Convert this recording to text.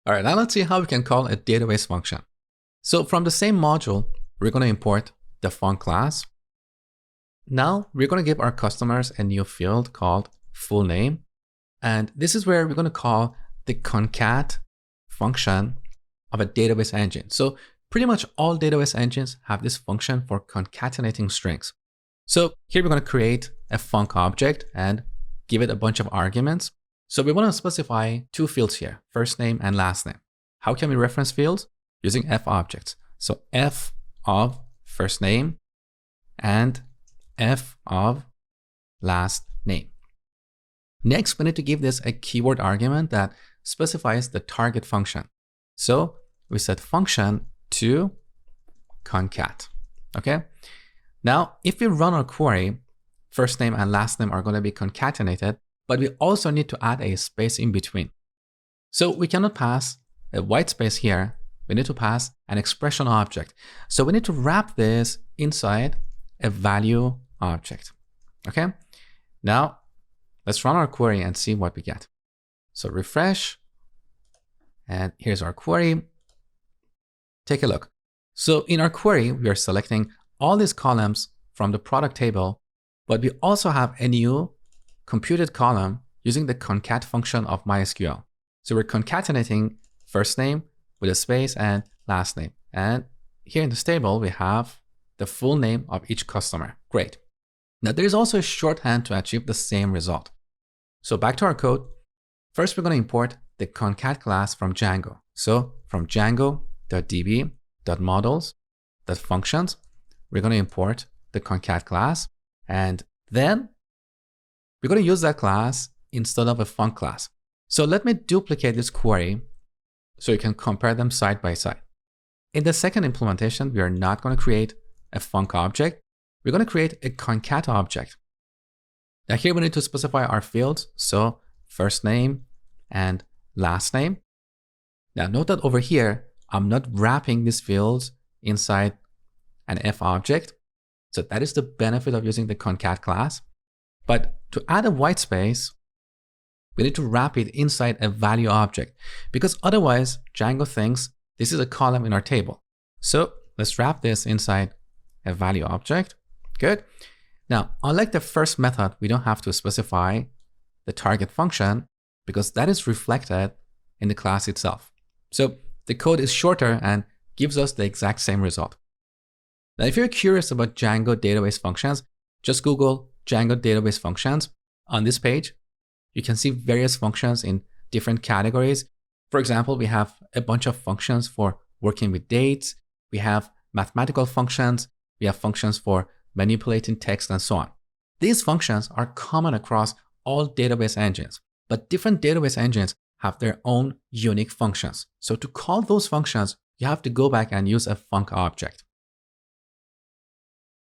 All right, now let's see how we can call a database function. So from the same module, we're going to import the func class. Now we're going to give our customers a new field called full name. And this is where we're going to call the concat function of a database engine. So pretty much all database engines have this function for concatenating strings. So here we're going to create a func object and give it a bunch of arguments. So we want to specify two fields here, first name and last name. How can we reference fields? Using f objects. So f of first name and f of last name. Next, we need to give this a keyword argument that specifies the target function. So we set function to concat. Okay. Now, if we run our query, first name and last name are going to be concatenated, but we also need to add a space in between. So we cannot pass a white space here. We need to pass an expression object. So we need to wrap this inside a value object. Okay. Now let's run our query and see what we get. So refresh. And here's our query. Take a look. So in our query, we are selecting all these columns from the product table, but we also have a new computed column using the concat function of MySQL. So we're concatenating first name with a space and last name. And here in this table, we have the full name of each customer. Great. Now there is also a shorthand to achieve the same result. So back to our code. First, we're going to import the concat class from Django. So from django.db.models.functions, we're going to import the concat class. And then we're going to use that class instead of a func class. So let me duplicate this query so you can compare them side by side. In the second implementation, we are not going to create a func object. We're going to create a concat object. Now here we need to specify our fields. So first name and last name. Now note that over here, I'm not wrapping these fields inside an f object. So that is the benefit of using the concat class. But to add a white space, we need to wrap it inside a value object because otherwise Django thinks this is a column in our table. So let's wrap this inside a value object. Good. Now, unlike the first method, we don't have to specify the target function because that is reflected in the class itself. So the code is shorter and gives us the exact same result. Now, if you're curious about Django database functions, just Google Django database functions. On this page, you can see various functions in different categories. For example, we have a bunch of functions for working with dates. We have mathematical functions. We have functions for manipulating text and so on. These functions are common across all database engines, but different database engines have their own unique functions. So to call those functions, you have to go back and use a func object.